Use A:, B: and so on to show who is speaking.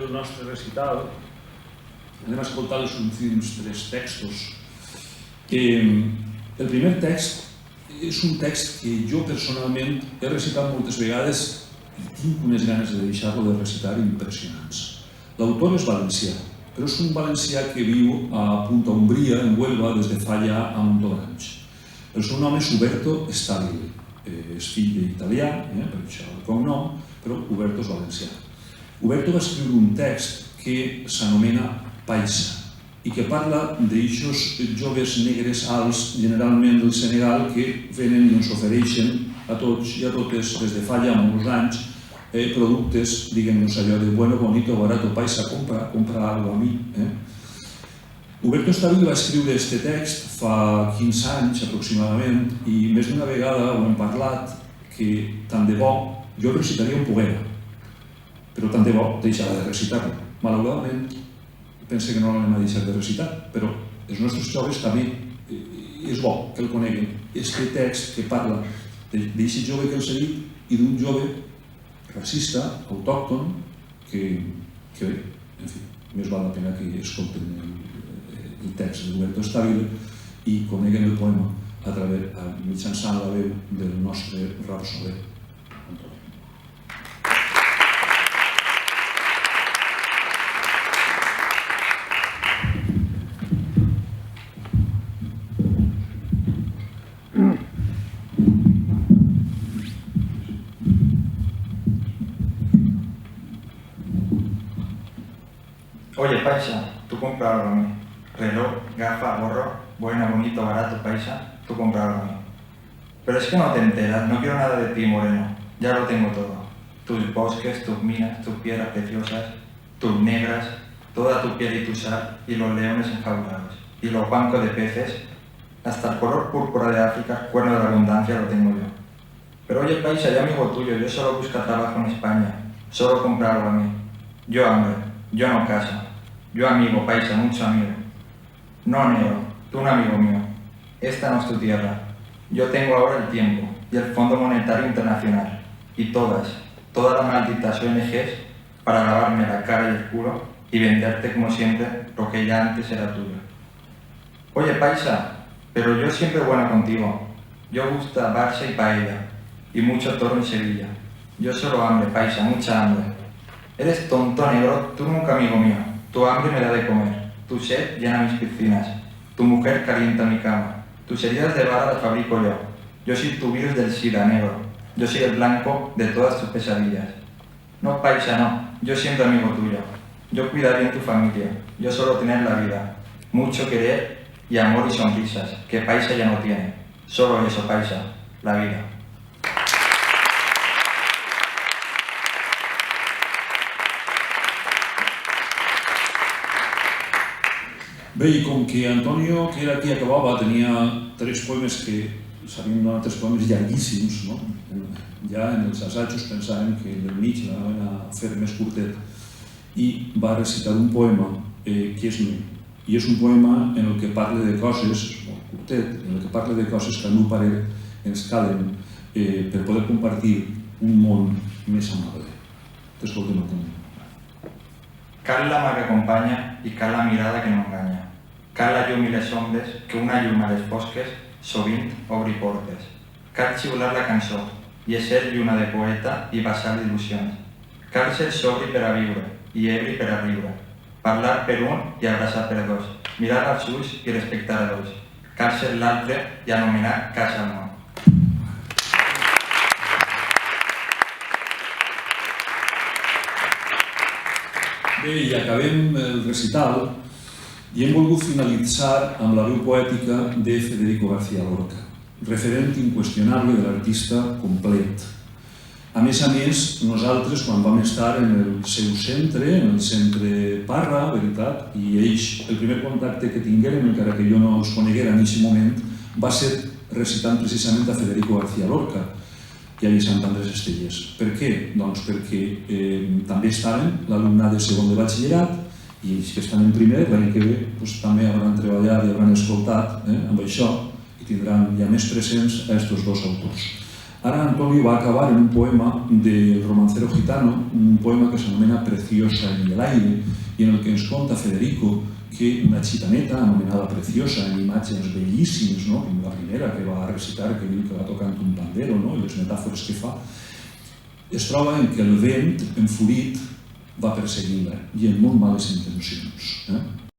A: el nostre recital anem a escoltar els últims 3 textos. El primer text és un text que jo personalment he recitat moltes vegades i tinc unes ganes de deixar-lo de recitar impressionants. L'autor és valencià, però és un valencià que viu a Punta Umbria, en Huelva, des de fa ja un munt d'anys. El seu nom és Huberto Stabile. És fill d'italià, per això el cognom, però Huberto és valencià. Huberto va escriure un text que s'anomena Paisa i que parla d'aixos joves negres alts, generalment del Senegal, que venen i ens ofereixen a tots i a totes des de fa ja molts anys productes, diguem-nos allò de bueno, bonito, barato, paisa, compra algo a mi. Huberto Stabile va escriure aquest text fa 15 anys aproximadament i més d'una vegada ho hem parlat que tant de bo jo recitaria un poema, però tant de bo deixava de recitar-lo. Malauradament pense que no l'anem a deixar de recitar, però els nostres joves també és bo que el coneguen. Aquest text que parla d'aquest jove que els he dit i d'un jove racista, autòcton, que bé, en fi, més val la pena que escolten el text d'Huberto Stabile i coneguen el poema mitjançant la veu del nostre Rapsoder.
B: Oye, paisa, tú compra algo a mí. Reloj, gafa, gorro, bueno, bonito, barato, paisa, tú compra algo a mí. Pero es que no te enteras, no quiero nada de ti, moreno. Ya lo tengo todo. Tus bosques, tus minas, tus piedras preciosas, tus negras, toda tu piel y tu sal, y los leones enjaulados, y los bancos de peces, hasta el color púrpura de África, cuerno de la abundancia, lo tengo yo. Pero oye, paisa, yo amigo tuyo, yo solo busco trabajo en España, solo compra algo a mí. Yo hambre, yo no casa. Yo amigo, paisa, mucho amigo. No, negro, tú un amigo mío. Esta no es tu tierra. Yo tengo ahora el tiempo y el Fondo Monetario Internacional y todas las malditas ONGs para lavarme la cara y el culo y venderte como siempre lo que ya antes era tuyo. Oye, paisa, pero yo siempre bueno contigo. Yo gusta Barça y paella y mucho toro en Sevilla. Yo solo hambre, paisa, mucha hambre. Eres tonto, negro, tú nunca amigo mío. Tu hambre me da de comer, tu sed llena mis piscinas, tu mujer calienta mi cama, tus heridas de bala las fabrico yo. Yo soy tu virus del SIDA, negro, yo soy el blanco de todas tus pesadillas. No, paisa, no, yo siempre amigo tuyo, yo cuidaré en tu familia, yo solo tener la vida, mucho querer y amor y sonrisas, que paisa ya no tiene, solo eso, paisa, la vida.
A: Bé, i com que Antonio, que era qui acabava, tenia 3 poemes que s'havien donat 3 poemes llarguíssims, no? Ja en els assajos pensàvem que del mig l'anaven a fer més curtet i va recitar un poema que és meu. I és un poema en el que parla de coses, molt curtet, en el que parla de coses que al meu parer ens calen per poder compartir un món més amable. T'escoltem, Antonio.
B: Cal la mà que acompanya i cal la mirada que no enganya. Cal la llum i les ombres que una llum a les fosques sovint obri portes. Cal xiular la cançó i ser lluna de poeta i vessar d'il·lusions. Cal ser sobri per a viure i ebri per a riure. Parlar per un i abraçar per dos. Mirar als ulls i respectar a dos. Cal ser l'altre i anomenar casa al món.
A: Bé, i acabem el recital i hem volgut finalitzar amb la veu poètica de Federico García Lorca, referent inqüestionable de l'artista complet. A més, nosaltres, quan vam estar en el seu centre, en el centre Parra, veritat, i ells, el primer contacte que tingueren, encara que jo no els coneguera en aquest moment, va ser recitant precisament a Federico García Lorca, i a Sant Andrés Estelles. Per què? Doncs perquè també estaven l'alumnat de segon de batxillerat i ells que estan en primer, l'any que ve també hauran treballat i hauran escoltat amb això i tindran ja més presents a aquests 2 autors. Ara Antonio va acabar en un poema del romancero gitano, un poema que s'anomena Preciosa en el aire, i en el que ens conta Federico que una xitaneta anomenada Preciosa, en imatges bellíssimes, no? Com la primera que va recitar, que diu que va tocant un pandero, no? I les metàfores que fa, es troba en que el vent, enfurit, va perseguint-la i amb molt males intencions.